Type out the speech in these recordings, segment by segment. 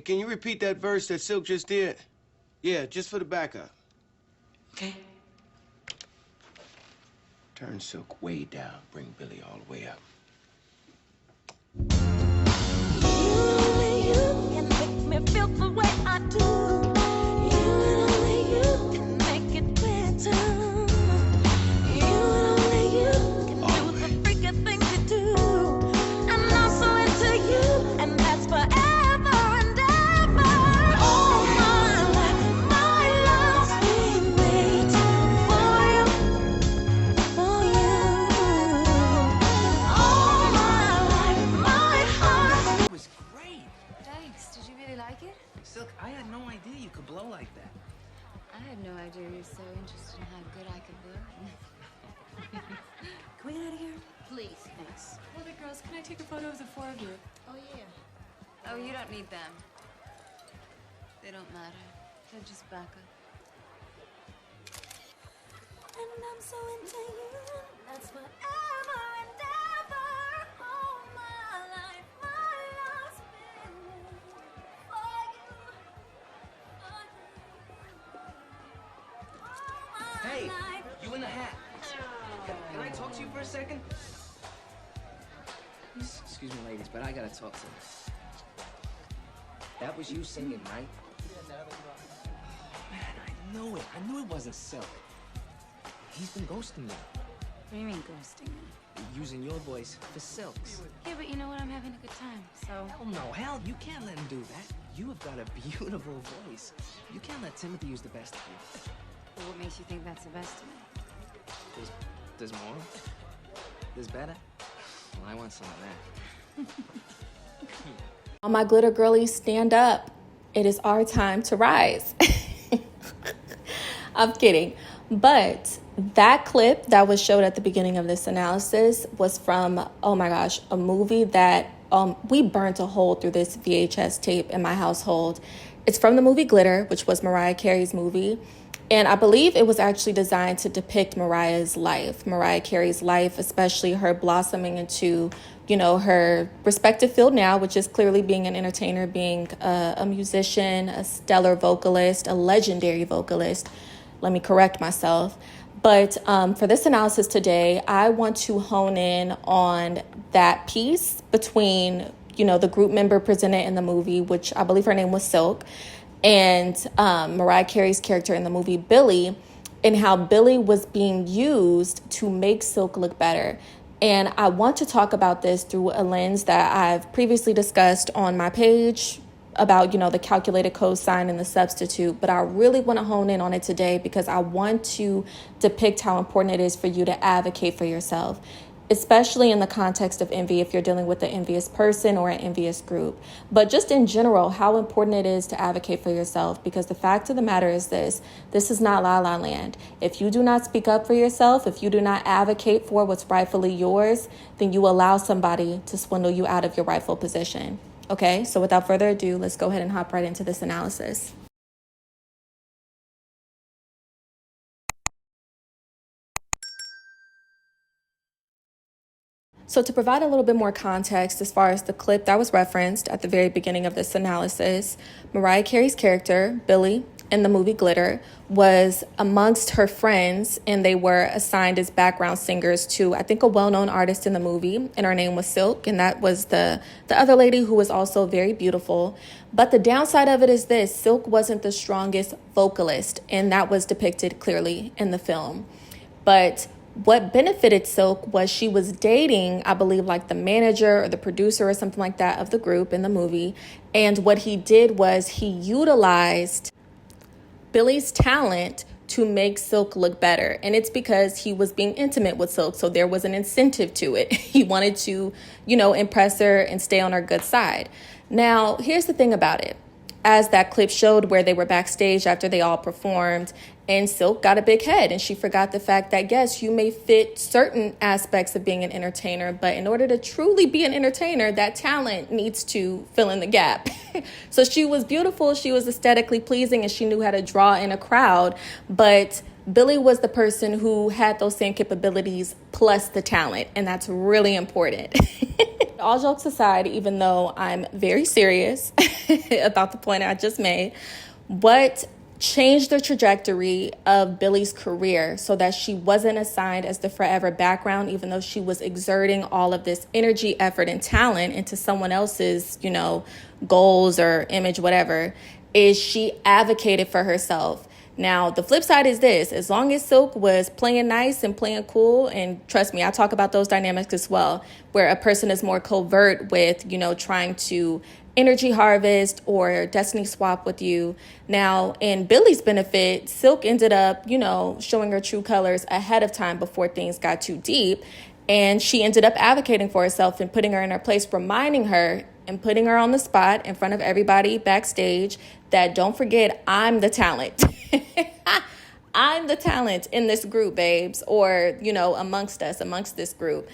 can you repeat that verse that Sylk just did? Yeah, just for the backup. Okay. Turn Sylk way down, bring Billie all the way up. Only you can make me feel the way I do. You and only you can make it better. You and only you can do the freaky things you do. I'm not so into you, and that's forever and ever. All my life, my love's been waiting for you. All my life, my heart. It was great. Thanks. Did you really like it? Sylk, I had no idea you could blow like that. I had no idea you were so interested in how good I could blow. Can we get out of here? Please, thanks. Well, the girls, can I take a photo of the four of you? Oh, yeah. Oh, you don't need them. They don't matter. They're just backup. And I'm so into you, that's forever and ever. All my life, my love's been for you, for you. All my Hey, life. you in the hat. Can I talk to you for a second? Excuse me, ladies, but I gotta talk to you. That was you singing, right? Man, I knew it. I knew it wasn't Sylk. He's been ghosting me. What do you mean ghosting me? Using your voice for Sylk's. Yeah, but you know what? I'm having a good time, so... Hell no, hell, you can't let him do that. You have got a beautiful voice. You can't let Timothy use the best of you. Well, what makes you think that's the best of me? There's more? There's better? Well, I want some of that. All my glitter girlies, stand up. It is our time to rise. I'm kidding. But that clip that was showed at the beginning of this analysis was from, oh my gosh, a movie that we burnt a hole through this VHS tape in my household. It's from the movie Glitter, which was Mariah Carey's movie. And I believe it was actually designed to depict Mariah Carey's life, especially her blossoming into, her respective field now, which is clearly being an entertainer, being a musician, a stellar vocalist, a legendary vocalist. Let me correct myself. But for this analysis today, I want to hone in on that piece between, the group member presented in the movie, which I believe her name was Sylk, and Mariah Carey's character in the movie, Billie, and how Billie was being used to make Sylk look better. And I want to talk about this through a lens that I've previously discussed on my page about, the calculated cosine and the substitute. But I really want to hone in on it today because I want to depict how important it is for you to advocate for yourself, especially in the context of envy if you're dealing with an envious person or an envious group. But just in general, how important it is to advocate for yourself, because the fact of the matter is this is not La La Land. If you do not speak up for yourself, if you do not advocate for what's rightfully yours, then you allow somebody to swindle you out of your rightful position. Okay, so without further ado, let's go ahead and hop right into this analysis. So to provide a little bit more context as far as the clip that was referenced at the very beginning of this analysis, Mariah Carey's character, Billie, in the movie Glitter, was amongst her friends, and they were assigned as background singers to, I think, a well-known artist in the movie, and her name was Sylk, and that was the other lady who was also very beautiful. But the downside of it is this: Sylk wasn't the strongest vocalist, and that was depicted clearly in the film. But what benefited Sylk was she was dating, I believe, like the manager or the producer or something like that of the group in the movie. And what he did was he utilized Billie's talent to make Sylk look better. And it's because he was being intimate with Sylk, so there was an incentive to it. He wanted to, impress her and stay on her good side. Now, here's the thing about it. As that clip showed, where they were backstage after they all performed, and Sylk got a big head, and she forgot the fact that, yes, you may fit certain aspects of being an entertainer, but in order to truly be an entertainer, that talent needs to fill in the gap. So she was beautiful, she was aesthetically pleasing, and she knew how to draw in a crowd, but Billie was the person who had those same capabilities plus the talent, and that's really important. All jokes aside, even though I'm very serious about the point I just made, what changed the trajectory of Billie's career so that she wasn't assigned as the forever background, even though she was exerting all of this energy, effort, and talent into someone else's, goals or image, whatever, is she advocated for herself. Now, the flip side is this: as long as Sylk was playing nice and playing cool, and trust me, I talk about those dynamics as well, where a person is more covert with, trying to energy harvest or destiny swap with you. Now, in Billie's benefit, Sylk ended up, showing her true colors ahead of time before things got too deep. And she ended up advocating for herself and putting her in her place, reminding her and putting her on the spot in front of everybody backstage that, don't forget, I'm the talent. I'm the talent in this group, babes, or, amongst this group.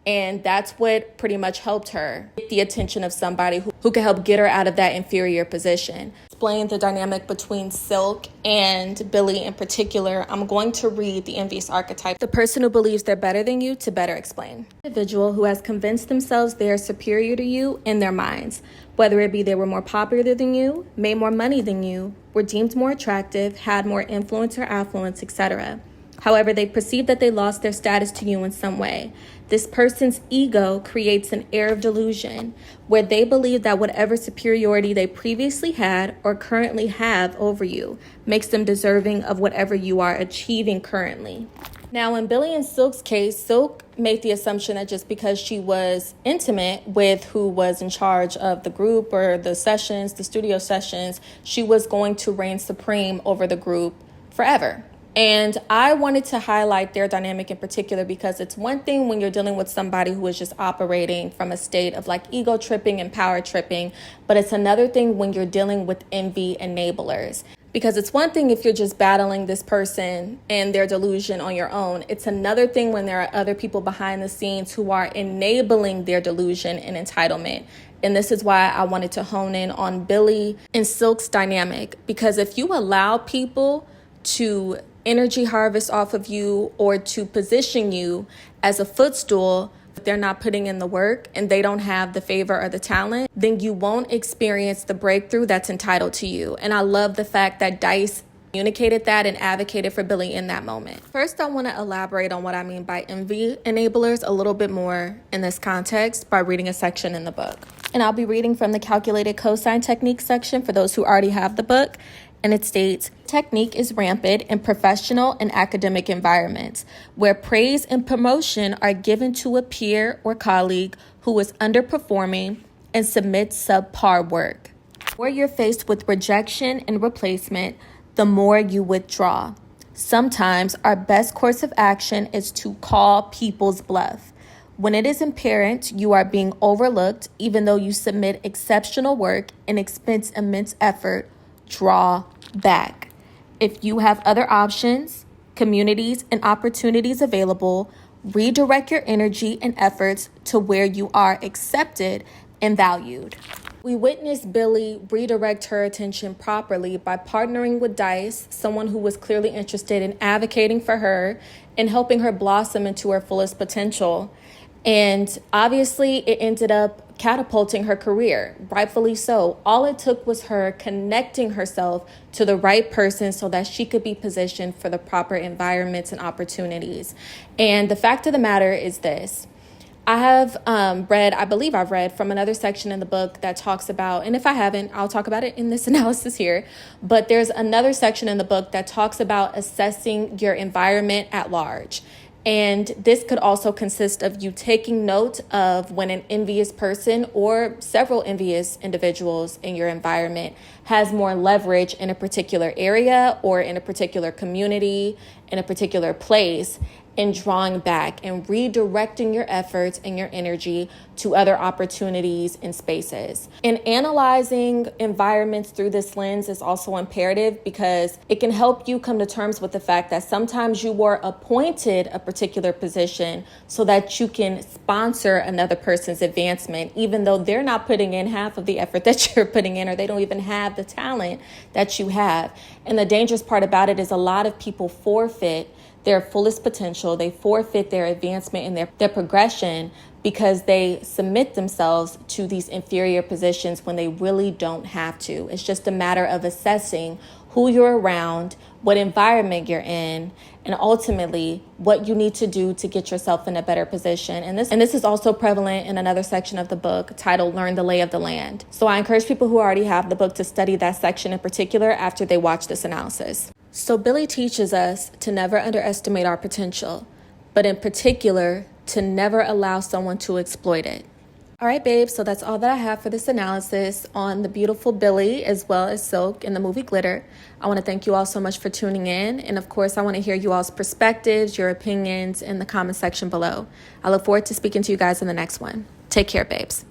And that's what pretty much helped her get the attention of somebody who could help get her out of that inferior position. Explain the dynamic between Sylk and Billie in particular. I'm going to read the envious archetype, the person who believes they're better than you, to better explain. Individual who has convinced themselves they are superior to you in their minds, whether it be they were more popular than you, made more money than you, were deemed more attractive, had more influence or affluence, etc. However, they perceive that they lost their status to you in some way. This person's ego creates an air of delusion where they believe that whatever superiority they previously had or currently have over you makes them deserving of whatever you are achieving currently. Now, in Billie and Sylk's case, Sylk made the assumption that just because she was intimate with who was in charge of the group or the sessions, the studio sessions, she was going to reign supreme over the group forever. And I wanted to highlight their dynamic in particular because it's one thing when you're dealing with somebody who is just operating from a state of like ego tripping and power tripping, but it's another thing when you're dealing with envy enablers. Because it's one thing if you're just battling this person and their delusion on your own. It's another thing when there are other people behind the scenes who are enabling their delusion and entitlement. And this is why I wanted to hone in on Billie and Sylk's dynamic. Because if you allow people to energy harvest off of you or to position you as a footstool, if they're not putting in the work and they don't have the favor or the talent, then you won't experience the breakthrough that's entitled to you. And I love the fact that Dice communicated that and advocated for Billie in that moment. First, I want to elaborate on what I mean by envy enablers a little bit more in this context by reading a section in the book. And I'll be reading from the calculated cosine technique section for those who already have the book. And it states, technique is rampant in professional and academic environments where praise and promotion are given to a peer or colleague who is underperforming and submits subpar work. The more you're faced with rejection and replacement, the more you withdraw. Sometimes our best course of action is to call people's bluff. When it is apparent you are being overlooked, even though you submit exceptional work and expend immense effort, draw back. If you have other options, communities, and opportunities available, redirect your energy and efforts to where you are accepted and valued. We witnessed Billie redirect her attention properly by partnering with Dice, someone who was clearly interested in advocating for her and helping her blossom into her fullest potential. And obviously, it ended up catapulting her career, rightfully so. All it took was her connecting herself to the right person so that she could be positioned for the proper environments and opportunities. And the fact of the matter is this. I believe I've read from another section in the book that talks about, and if I haven't, I'll talk about it in this analysis here, but there's another section in the book that talks about assessing your environment at large. And this could also consist of you taking note of when an envious person or several envious individuals in your environment has more leverage in a particular area or in a particular community, in a particular place, and drawing back and redirecting your efforts and your energy to other opportunities and spaces. And analyzing environments through this lens is also imperative because it can help you come to terms with the fact that sometimes you were appointed a particular position so that you can sponsor another person's advancement, even though they're not putting in half of the effort that you're putting in, or they don't even have the talent that you have. And the dangerous part about it is a lot of people forfeit their fullest potential. They forfeit their advancement and their progression because they submit themselves to these inferior positions when they really don't have to. It's just a matter of assessing who you're around, what environment you're in, and ultimately what you need to do to get yourself in a better position. And this is also prevalent in another section of the book titled Learn the Lay of the Land. So I encourage people who already have the book to study that section in particular after they watch this analysis. So Billie teaches us to never underestimate our potential, but in particular, to never allow someone to exploit it. All right, babes, so that's all that I have for this analysis on the beautiful Billie as well as Sylk in the movie Glitter. I want to thank you all so much for tuning in. And of course, I want to hear you all's perspectives, your opinions in the comment section below. I look forward to speaking to you guys in the next one. Take care, babes.